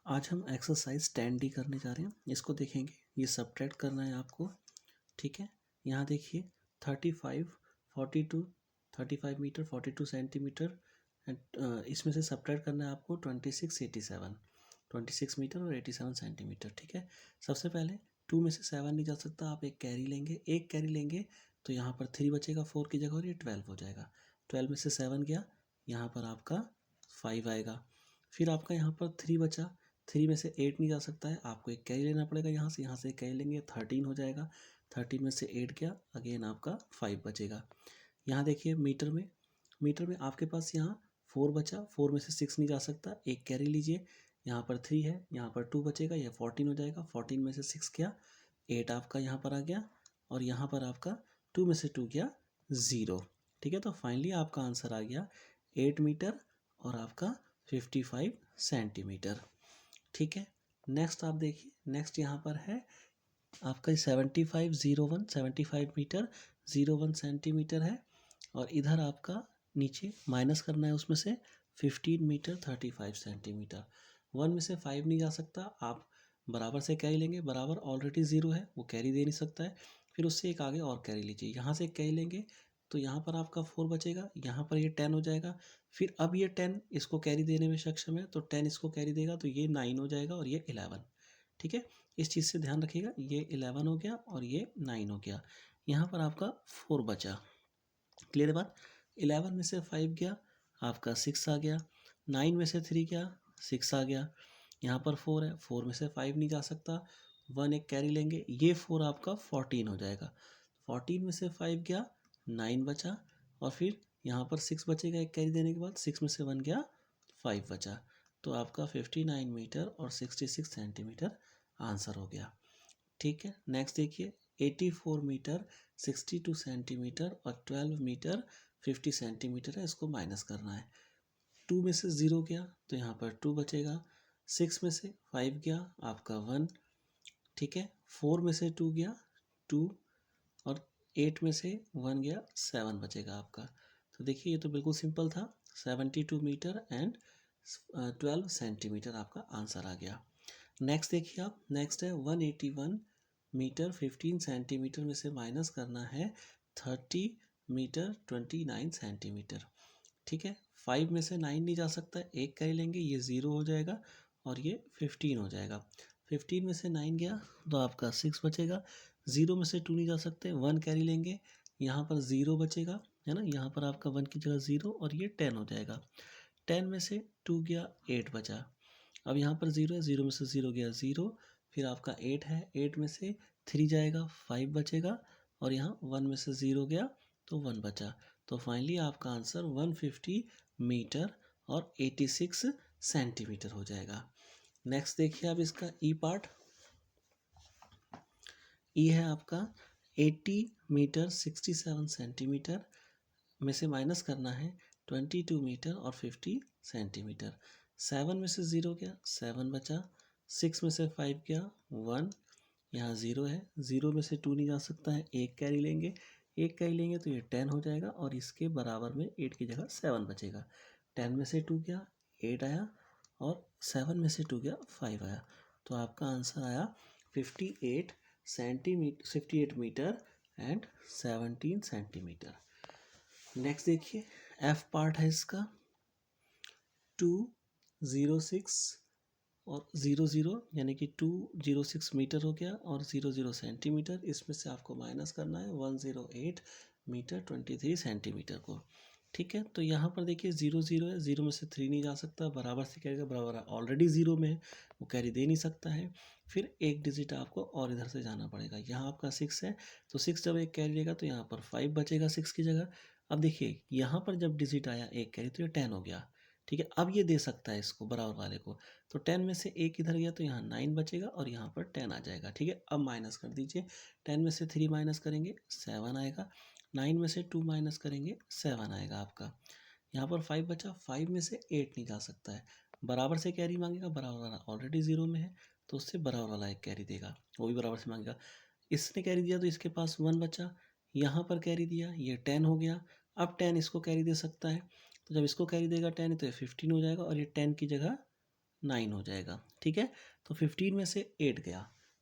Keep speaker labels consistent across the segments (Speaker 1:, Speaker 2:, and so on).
Speaker 1: आज हम exercise 10D करने जा रहे हैं। इसको देखेंगे, ये सब्ट्रैक्ट करना है आपको। ठीक है, यहाँ देखिए 35, 42, 35 मीटर 42 सेंटीमीटर एंड इसमें से सब्ट्रैक्ट करना है आपको 26, 87, 26 मीटर और 87 सेंटीमीटर। ठीक है, सबसे पहले 2 में से 7 नहीं जा सकता, आप एक कैरी लेंगे। एक कैरी लेंगे तो यहाँ पर 3 बचेगा 4 की जगह और ये 12 हो जाएगा। 12 में से 7 गया, यहाँ पर आपका 5 आएगा। फिर आपका यहाँ पर 3 बचा, 3 में से 8 नहीं जा सकता है, आपको एक कैरी लेना पड़ेगा। यहाँ से एक कैरी लेंगे, 13 हो जाएगा। 13 में से 8 गया, अगेन आपका 5 बचेगा। यहाँ देखिए मीटर में आपके पास यहाँ 4 बचा, 4 में से 6 नहीं जा सकता, एक कैरी लीजिए। यहाँ पर 3 है, यहाँ पर 2 बचेगा, यह 14 हो जाएगा। 14 में से 6 गया, 8 आपका यहाँ पर आ गया और यहाँ पर आपका 2 में से 2 गया 0। ठीक है, तो फाइनली आपका आंसर आ गया 8 मीटर और आपका 55 सेंटीमीटर। ठीक है, नेक्स्ट आप देखिए, नेक्स्ट यहाँ पर है आपका 7501, 75 मीटर 01 सेंटीमीटर है और इधर आपका नीचे माइनस करना है उसमें से 15 मीटर 35 सेंटीमीटर। 1 में से 5 नहीं जा सकता, आप बराबर से कैरी लेंगे, बराबर ऑलरेडी 0 है, वो कैरी दे नहीं सकता है। फिर उससे एक आगे और कैरी लीजिए, यहाँ से एक कैरी लेंगे तो यहाँ पर आपका 4 बचेगा, यहाँ पर ये 10 हो जाएगा। फिर अब ये 10 इसको कैरी देने में सक्षम है तो 10 इसको कैरी देगा तो ये 9 हो जाएगा और ये 11। ठीक है, इस चीज़ से ध्यान रखिएगा, ये 11 हो गया और ये 9 हो गया। यहाँ पर आपका 4 बचा। क्लियर बात। 11 में से 5 गया, आपका 6 आ गया। 9 में से 3 गया, 6 आ गया। यहाँ पर 4 है, 4 में से 5 नहीं जा सकता, 1 एक कैरी लेंगे, ये 4 आपका 14 हो जाएगा। 14 में से 5 गया, 9 बचा और फिर यहाँ पर 6 बचेगा एक कैरी देने के बाद, 6 में से 1 गया, 5 बचा। तो आपका 59 मीटर और 66 सेंटीमीटर आंसर हो गया। ठीक है, नेक्स्ट देखिए 84 मीटर 62 सेंटीमीटर और 12 मीटर 50 सेंटीमीटर है, इसको माइनस करना है। 2 में से 0 गया तो यहाँ पर 2 बचेगा। 6 में से 5 गया, आपका 1। ठीक है, 4 में से 2 गया 2 और 8 में से 1 गया 7 बचेगा आपका। तो देखिए ये तो बिल्कुल सिंपल था, 72 मीटर एंड 12 सेंटीमीटर आपका आंसर आ गया। नेक्स्ट देखिए आप, नेक्स्ट है 181 मीटर 15 सेंटीमीटर में से माइनस करना है 30 मीटर 29 सेंटीमीटर। ठीक है, 5 में से 9 नहीं जा सकता, एक कैरी लेंगे, ये 0 हो जाएगा और ये 15 हो जाएगा। 15 में से 9 गया तो आपका 6 बचेगा। 0 में से 2 नहीं जा सकते, 1 कैरी लेंगे, यहाँ पर 0 बचेगा, है ना। यहाँ पर आपका 1 की जगह 0 और ये 10 हो जाएगा। 10 में से 2 गया, 8 बचा। अब यहाँ पर 0 है, 0 में से 0 गया 0, फिर आपका 8 है, 8 में से 3 जाएगा, 5 बचेगा और यहाँ 1 में से 0 गया तो 1 बचा। तो फाइनली आपका आंसर 150 मीटर और 86 सेंटीमीटर हो जाएगा। नेक्स्ट देखिए आप इसका ई पार्ट। ई है आपका 80 मीटर 67 सेंटीमीटर में से माइनस करना है 22 मीटर और 50 सेंटीमीटर। 7 में से 0 गया, 7 बचा। 6 में से 5 गया 1, यहाँ 0 है, 0 में से 2 नहीं जा सकता है, एक कैरी लेंगे, एक कैरी लेंगे तो ये 10 हो जाएगा और इसके बराबर में 8 की जगह 7 बचेगा। 10 में से 2 गया 8 आया और 7 में से 2 गया 5 आया। तो आपका आंसर आया 58 centimeter, 58 meter and 17 centimeter. Next देखिए एफ पार्ट है इसका 206 और 00 यानी कि 206 मीटर हो गया और 00 सेंटीमीटर, इसमें से आपको माइनस करना है 108 मीटर 23 सेंटीमीटर को। ठीक है, तो यहाँ पर देखिए 0 है, 0 में से 3 नहीं जा सकता, बराबर से कैरी का बराबर ऑलरेडी 0 में है, वो कैरी दे नहीं सकता है। फिर एक डिजिट आपको और इधर से जाना पड़ेगा, यहाँ आपका 6 है तो 6 जब एक कैरी लेगा तो यहाँ पर 5 बचेगा 6 की जगह। अब देखिए यहाँ पर जब डिजिट आया एक कैरी तो ये 10 हो गया। ठीक है, अब ये दे सकता है इसको बराबर वाले को, तो 10 में से एक इधर गया तो यहाँ 9 बचेगा और यहाँ पर 10 आ जाएगा। ठीक है, अब माइनस कर दीजिए, 10 में से 3 माइनस करेंगे 7 आएगा, 9 में से 2 माइनस करेंगे 7 आएगा आपका। यहाँ पर 5 बचा, 5 में से 8 नहीं जा सकता है, बराबर से कैरी मांगेगा, बराबर वाला ऑलरेडी 0 में है तो उससे बराबर वाला एक कैरी देगा, वो भी बराबर से मांगेगा। इसने कैरी दिया तो इसके पास 1 बचा, यहाँ पर कैरी दिया, ये 10 हो गया। अब 10 इसको कैरी दे सकता है, तो जब इसको कैरी देगा 10 तो ये 15 हो जाएगा और ये 10 की जगह 9 हो जाएगा। ठीक है, तो 15 में से 8 गया,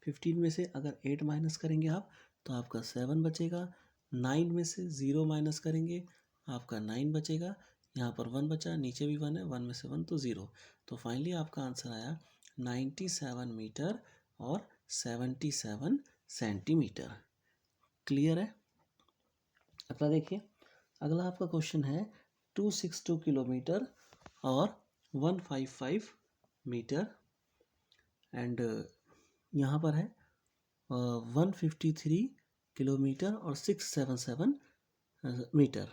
Speaker 1: 15 में से अगर 8 माइनस करेंगे आप तो आपका 7 बचेगा। 9 में से 0 माइनस करेंगे आपका 9 बचेगा, यहाँ पर 1 बचा, नीचे भी 1 है, 1 में से 1 तो 0। तो फाइनली आपका आंसर आया 97 मीटर और 77 सेंटीमीटर। क्लियर है। अगला देखिए, अगला आपका क्वेश्चन है 262 किलोमीटर और 155 मीटर एंड यहाँ पर है 153 किलोमीटर और 677 मीटर।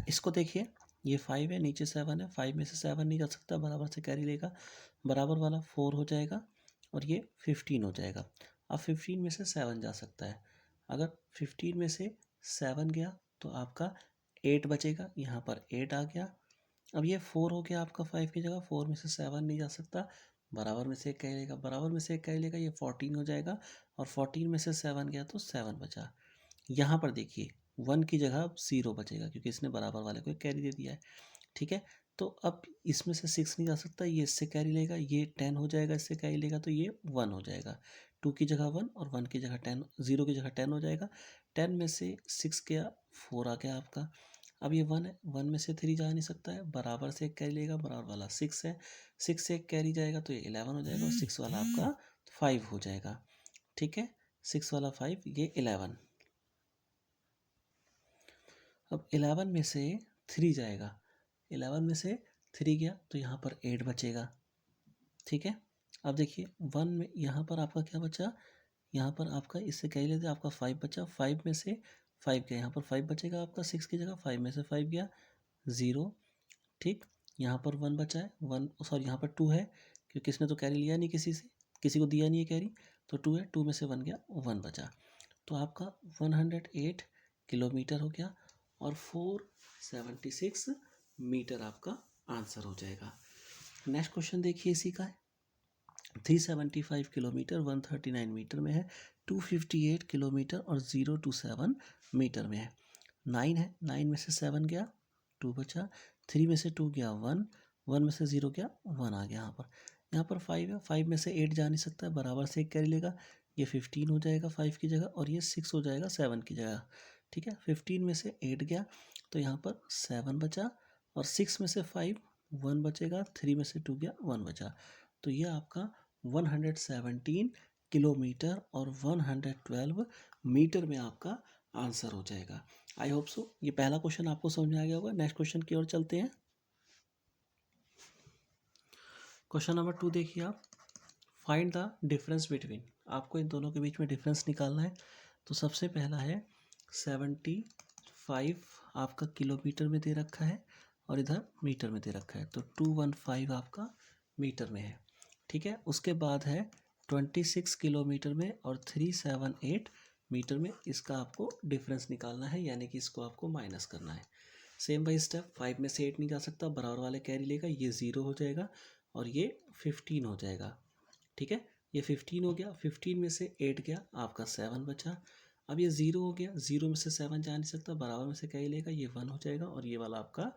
Speaker 1: इसको देखिए, ये 5 है, नीचे 7 है, 5 में से 7 नहीं जा सकता, बराबर से कैरी लेगा, बराबर वाला 4 हो जाएगा और ये 15 हो जाएगा। अब 15 में से 7 जा सकता है, अगर 15 में से 7 गया तो आपका 8 बचेगा, यहाँ पर 8 आ गया। अब ये 4 हो गया आपका 5 की जगह, 4 में से 7 नहीं जा सकता, बराबर में से एक कैरी लेगा, बराबर में से एक कैरी लेगा, ये 14 हो जाएगा और 14 में से 7 गया तो 7 बचा। यहाँ पर देखिए 1 की जगह अब 0 बचेगा क्योंकि इसने बराबर वाले को एक कैरी दे दिया है। ठीक है, तो अब इसमें से 6 नहीं जा सकता, ये इससे कैरी लेगा, ये 10 हो जाएगा, इससे कैरी लेगा तो ये 1 हो जाएगा। 2 की जगह 1 और 1 की जगह 10, 0 की जगह 10 हो जाएगा। 10 में से 6 गया, 4 आ गया आपका। अब ये 1 है, 1 में से 3 जा नहीं सकता है, बराबर से एक कैरी लेगा, बराबर वाला 6 है, 6 से एक कैरी जाएगा तो ये 11 हो जाएगा और 6 वाला आपका 5 हो जाएगा। ठीक है, 6 वाला 5, ये 11। अब 11 में से 3 जाएगा, 11 में से 3 गया तो यहाँ पर 8 बचेगा। ठीक है, अब देखिए 1 में यहाँ पर आपका क्या बचा, यहाँ पर आपका इससे क्या ही लेते, आपका 5 बचा, 5 में से 5 गया, यहाँ पर 5 बचेगा आपका 6 की जगह, 5 में से 5 गया 0। ठीक, यहाँ पर 1 बचा है, 1 सॉरी यहाँ पर 2 है क्योंकि इसने तो कैरी लिया नहीं किसी से, किसी को दिया नहीं है कैरी, तो 2 है, 2 में से 1 गया, 1 बचा। तो आपका 108 किलोमीटर हो गया और 476 मीटर आपका आंसर हो जाएगा। नेक्स्ट क्वेश्चन देखिए, इसी का है 375 किलोमीटर 139 मीटर में है, 258 किलोमीटर और 027 मीटर में है। 9 है, 9 में से 7 गया, 2 बचा, 3 में से 2 गया 1, 1 में से 0 गया 1 आ गया। यहाँ पर 5 है, 5 में से 8 जा नहीं सकता, बराबर से एक कैरी लेगा, ये 15 हो जाएगा 5 की जगह और ये 6 हो जाएगा 7 की जगह। ठीक है, 15 में से 8 गया तो यहाँ पर 7 बचा और 6 में से 5 1 बचेगा, 3 में से 2 गया 1 बचा। तो ये आपका 117 किलोमीटर और 112 मीटर में आपका आंसर हो जाएगा। आई होप सो ये पहला क्वेश्चन आपको समझ में आ गया होगा। नेक्स्ट क्वेश्चन की ओर चलते हैं। क्वेश्चन नंबर 2 देखिए आप, फाइंड द डिफरेंस बिटवीन, आपको इन दोनों के बीच में डिफरेंस निकालना है। तो सबसे पहला है 75 आपका किलोमीटर में दे रखा है और इधर मीटर में दे रखा है, तो 215 आपका मीटर में है। ठीक है, उसके बाद है 26 किलोमीटर में और 378 मीटर में, इसका आपको डिफरेंस निकालना है, यानी कि इसको आपको माइनस करना है। सेम बाई स्टेप, 5 में से 8 नहीं जा सकता, बराबर वाले कैरी लेगा, ये 0 हो जाएगा और ये 15 हो जाएगा। ठीक है, ये 15 हो गया, 15 में से 8 गया, आपका 7 बचा। अब ये 0 हो गया, 0 में से 7 जा नहीं सकता, बराबर में से क्या ही लेगा, ये 1 हो जाएगा और ये वाला आपका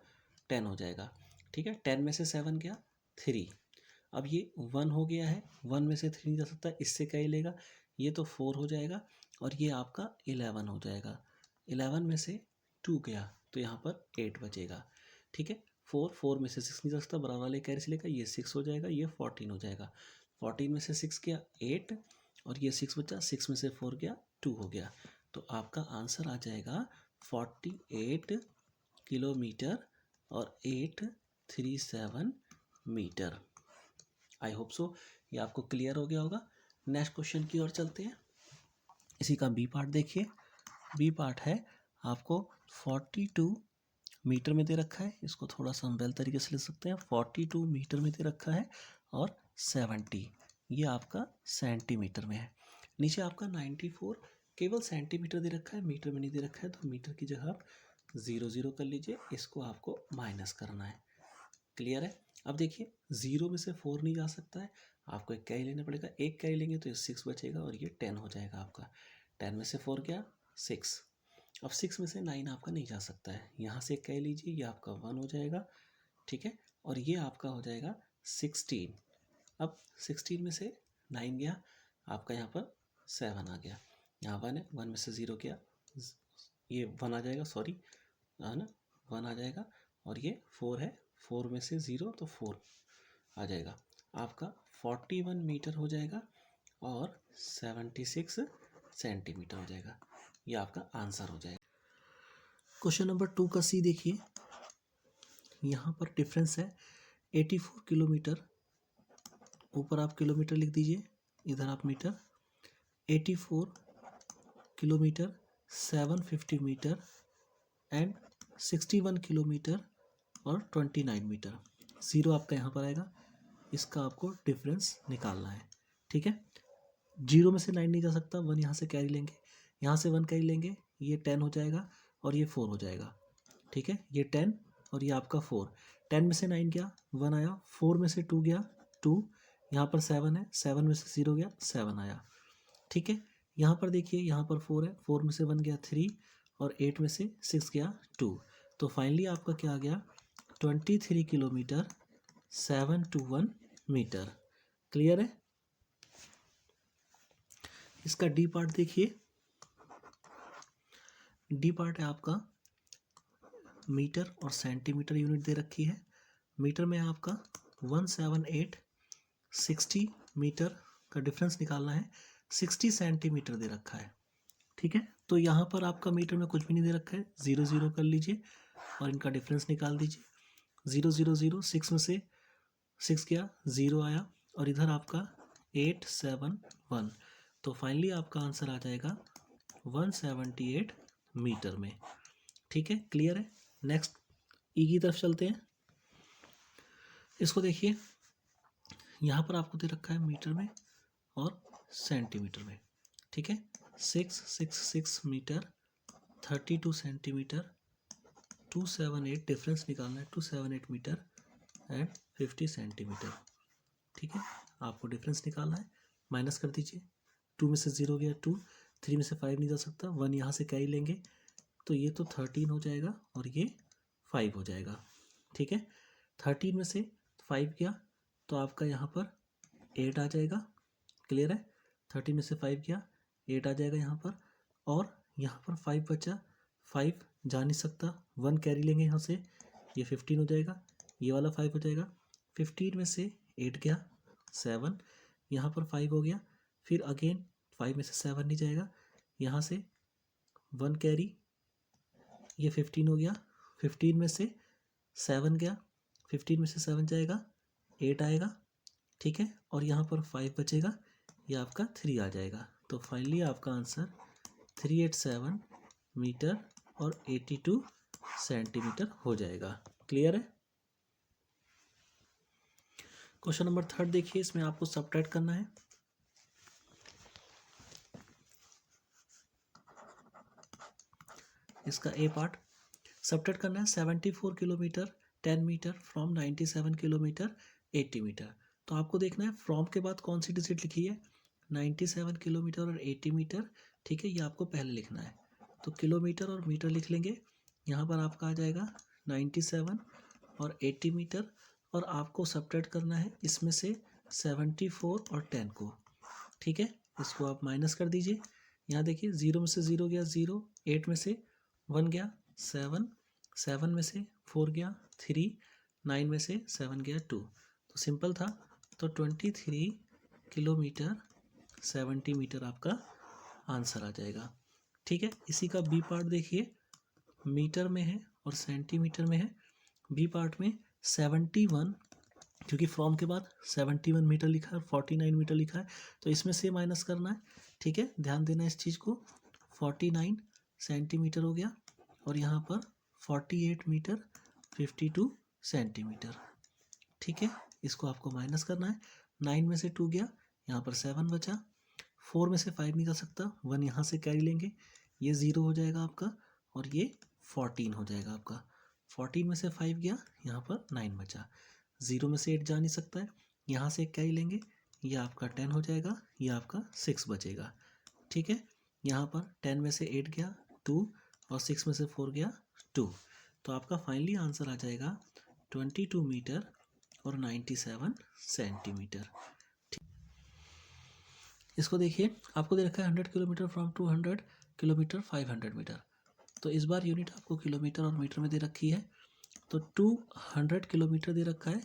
Speaker 1: 10 हो जाएगा। ठीक है, 10 में से 7 गया 3, अब ये 1 हो गया है, 1 में से 3 नहीं जा सकता, इससे क्या ही लेगा, ये तो 4 हो जाएगा और ये आपका 11 हो जाएगा। 11 में से 2 गया तो यहाँ पर 8 बचेगा। ठीक है, 4 में से 6 नहीं जा सकता, बराबर वाले कैरी से लेगा, ये 6 हो जाएगा, ये 14 हो जाएगा। 14 में से 6 गया 8 और ये 6 बचा, 6 में से 4 गया 2 हो गया। तो आपका आंसर आ जाएगा 48 किलोमीटर और 837 मीटर। आई होप सो ये आपको क्लियर हो गया होगा। नेक्स्ट क्वेश्चन की ओर चलते हैं। इसी का बी पार्ट देखिए, बी पार्ट है आपको 42 मीटर में दे रखा है, इसको थोड़ा सा हम बेल तरीके से लिख सकते हैं, 42 मीटर में दे रखा है और 70 ये आपका सेंटीमीटर में है। नीचे आपका 94 केवल सेंटीमीटर दे रखा है, मीटर में नहीं दे रखा है, तो मीटर की जगह आप 0 कर लीजिए, इसको आपको माइनस करना है। क्लियर है। अब देखिए 0 में से 4 नहीं जा सकता है, आपको एक कैरी लेना पड़ेगा, एक कैरी लेंगे तो ये 6 बचेगा और ये 10 हो जाएगा आपका। 10 में से 4 गया 6, अब 6 में से 9 आपका नहीं जा सकता है, यहाँ से एक कैरी लीजिए, ये आपका 1 हो जाएगा। ठीक है, और ये आपका हो जाएगा 16। अब 16 में से 9 गया, आपका यहाँ पर 7 आ गया। यहाँ 1 है, 1 में से 0 गया, ये 1 आ जाएगा, सॉरी है ना, 1 आ जाएगा। और ये 4 है, 4 में से 0 तो 4 आ जाएगा। आपका 41 मीटर हो जाएगा और 76 सेंटीमीटर हो जाएगा। ये आपका आंसर हो जाएगा। क्वेश्चन नंबर 2 का सी देखिए, यहाँ पर डिफरेंस है 84 किलोमीटर, ऊपर आप किलोमीटर लिख दीजिए, इधर आप meter. 84 kilometer, 750 meter and 61 kilometer और 29 मीटर। 0 आपका यहाँ पर आएगा, इसका आपको डिफरेंस निकालना है। ठीक है, 0 में से 9 नहीं जा सकता, 1 यहाँ से कैरी लेंगे, यहाँ से 1 कैरी लेंगे, ये 10 हो जाएगा और ये 4 हो जाएगा। ठीक है, ये 10 और ये आपका 4। 10 में से 9 गया, 1 आया, 4 में से 2 गया, 2, यहाँ पर 7 है, 7 में से 0 गया, 7 आया। ठीक है, यहाँ पर देखिए, यहाँ पर 4 है, 4 में से 1 गया 3 और 8 में से 6 गया 2। तो फाइनली आपका क्या आ गया, 23 किलोमीटर 721 मीटर। क्लियर है। इसका डी पार्ट देखिए, डी पार्ट है आपका मीटर और सेंटीमीटर यूनिट दे रखी है। मीटर में आपका 17860 मीटर का डिफरेंस निकालना है, 60 सेंटीमीटर दे रखा है। ठीक है, तो यहाँ पर आपका मीटर में कुछ भी नहीं दे रखा है, 0 0 कर लीजिए और इनका डिफरेंस निकाल दीजिए। 0 0 0, 6 में से 6 गया, 0 आया और इधर आपका 871। तो फाइनली आपका आंसर आ जाएगा 178 मीटर में। ठीक है, क्लियर है। नेक्स्ट ई की तरफ चलते हैं। इसको देखिए, यहाँ पर आपको दे रखा है मीटर में और सेंटीमीटर में। ठीक है, 666 मीटर, 32 सेंटीमीटर, 278 डिफरेंस निकालना है, 278 मीटर एंड 50 सेंटीमीटर। ठीक है, आपको डिफरेंस निकालना है, माइनस कर दीजिए। 2 में से 0 गया 2, 3 में से 5 नहीं जा सकता, 1 यहाँ से कैरी लेंगे, तो ये तो 13 हो जाएगा और ये 5 हो जाएगा। ठीक है, 13 में से 5 गया तो आपका यहाँ पर 8 आ जाएगा। क्लियर है, 13 में से 5 गया, 8 आ जाएगा यहाँ पर, और यहाँ पर 5 बचा, 5 जा नहीं सकता, 1 कैरी लेंगे यहाँ से, ये 15 हो जाएगा, ये वाला 5 हो जाएगा। 15 में से 8 गया 7, यहाँ पर 5 हो गया, फिर अगेन 5 में से 7 नहीं जाएगा, यहाँ से 1 कैरी, ये 15 हो गया, 15 में से 7 गया, 15 में से 7 जाएगा, 8 आएगा। ठीक है, और यहाँ पर 5 बचेगा, ये आपका 3 आ जाएगा। तो फाइनली आपका आंसर 387 मीटर और 82 सेंटीमीटर हो जाएगा। क्लियर है। क्वेश्चन नंबर 3 देखिए, इसमें आपको सबट्रैक्ट करना है। इसका ए पार्ट सबट्रैक्ट करना है, 74 kilometer 10 meter from 97 kilometer 80 meter. तो आपको देखना है फ्रॉम के बाद कौन सी डिजिट लिखी है, 97 किलोमीटर और 80 मीटर। ठीक है, ये आपको पहले लिखना है, तो किलोमीटर और मीटर लिख लेंगे। यहाँ पर आपका आ जाएगा 97 और 80 मीटर, और आपको सबट्रैक्ट करना है इसमें से 74 और 10 को। ठीक है, इसको आप माइनस कर दीजिए। यहाँ देखिए, 0 में से 0 गया 0, 8 में से 1 गया 7, 7 में से 4 गया 3, 9 में से 7 गया 2। तो सिंपल था, तो 23 किलोमीटर 70 मीटर आपका आंसर आ जाएगा। ठीक है, इसी का बी पार्ट देखिए, मीटर में है और सेंटीमीटर में है। बी पार्ट में 71, क्योंकि फ्रॉम के बाद 71 मीटर लिखा है, 49 मीटर लिखा है, तो इसमें से माइनस करना है। ठीक है, ध्यान देना इस चीज़ को। 49 सेंटीमीटर हो गया और यहाँ पर 48 मीटर 52 सेंटीमीटर। ठीक है, इसको आपको माइनस करना है। 9 में से 2 गया, यहाँ पर 7 बचा, 4 में से 5 नहीं जा सकता, 1 यहाँ से कैरी लेंगे, ये 0 हो जाएगा आपका और ये 14 हो जाएगा आपका। 14 में से 5 गया, यहाँ पर 9 बचा, 0 में से 8 जा नहीं सकता है, यहाँ से एक कैरी लेंगे, ये आपका 10 हो जाएगा, ये आपका 6 बचेगा। ठीक है, यहाँ पर 10 में से 8 गया 2 और 6 में से 4 गया 2। तो आपका फाइनली आंसर आ जाएगा 22 मीटर और 97 सेंटीमीटर। इसको देखिए, आपको दे रखा है 100 किलोमीटर फ्रॉम 200 किलोमीटर 500 मीटर। तो इस बार यूनिट आपको किलोमीटर और मीटर में दे रखी है। तो 200 किलोमीटर दे रखा है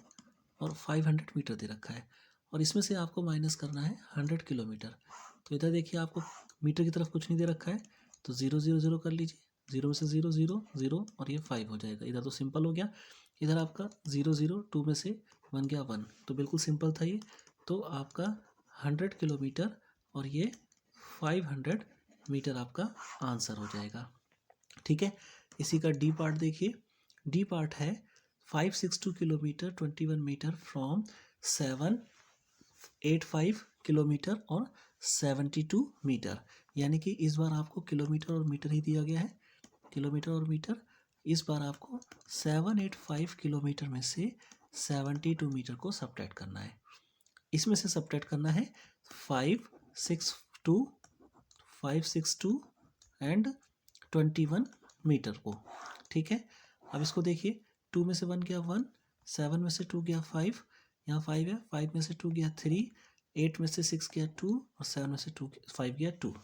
Speaker 1: और 500 मीटर दे रखा है, और इसमें से आपको माइनस करना है 100 किलोमीटर। तो इधर देखिए, आपको मीटर की तरफ कुछ नहीं दे रखा है, तो 0 0 0 कर लीजिए। 0 में से 0 0 0 और ये 5 हो जाएगा। इधर तो सिंपल हो गया। इधर आपका 0 0 2 में से 1 गया 1, तो बिल्कुल सिंपल था ये। तो आपका 100 किलोमीटर और ये 500 मीटर आपका आंसर हो जाएगा। ठीक है, इसी का डी पार्ट देखिए। डी पार्ट है 562 किलोमीटर 21 मीटर फ्रॉम 785 किलोमीटर और 72 मीटर। यानी कि इस बार आपको किलोमीटर और मीटर ही दिया गया है, किलोमीटर और मीटर। इस बार आपको 785 किलोमीटर में से 72 मीटर को सब्ट्रैक्ट करना है। इसमें से सब्ट्रैक्ट करना है 562 एंड 21 मीटर को। ठीक है, अब इसको देखिए, 2 में से 1 गया 1, 7 में से 2 गया 5, यहाँ 5 है, 5 में से 2 गया 3, 8 में से 6 गया 2 और 7 में से 5 गया 2।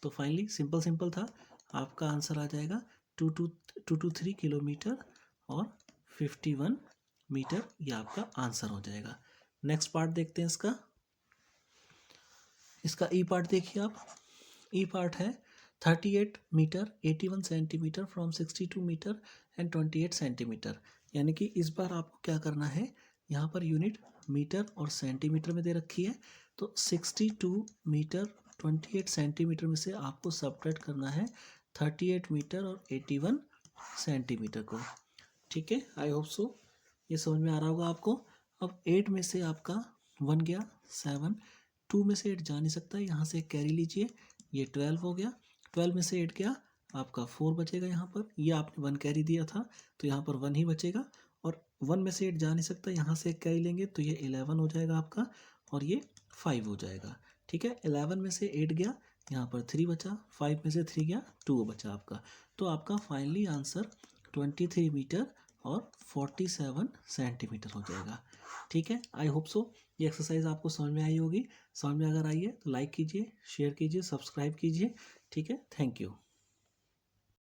Speaker 1: तो फाइनली सिंपल था, आपका आंसर आ जाएगा 223 किलोमीटर और 51 मीटर। ये आपका आंसर हो जाएगा। नेक्स्ट पार्ट देखते हैं इसका ई पार्ट देखिए आप। ई पार्ट है 38 meter 81 centimeter from 62 meter and 28 centimeter. यानी कि इस बार आपको क्या करना है, यहाँ पर यूनिट मीटर और सेंटीमीटर में दे रखी है। तो 62 मीटर 28 सेंटीमीटर में से आपको सब्ट्रैक्ट करना है 38 मीटर और 81 सेंटीमीटर को। ठीक है, आई होप सो ये समझ में आ रहा होगा आपको। अब 8 में से आपका 1 गया 7, 2 में से 8 जा नहीं सकता, यहाँ से कैरी लीजिए, ये 12 हो गया। 12 में से 8 गया, आपका 4 बचेगा यहाँ पर। ये आपने 1 कैरी दिया था, तो यहाँ पर 1 ही बचेगा। और 1 में से 8 जा नहीं सकता, यहाँ से एक कैरी लेंगे तो ये 11 हो जाएगा आपका, और ये 5 हो जाएगा। ठीक है, 11 में से 8 गया, यहाँ पर 3 बचा, 5 में से 3 गया, 2 बचा आपका। तो आपका फाइनली आंसर 23 मीटर और 47 सेंटीमीटर हो जाएगा। ठीक है, आई होप सो ये एक्सरसाइज आपको समझ में आई होगी। समझ में अगर आई है तो लाइक कीजिए, शेयर कीजिए, सब्सक्राइब कीजिए। ठीक है, थैंक यू।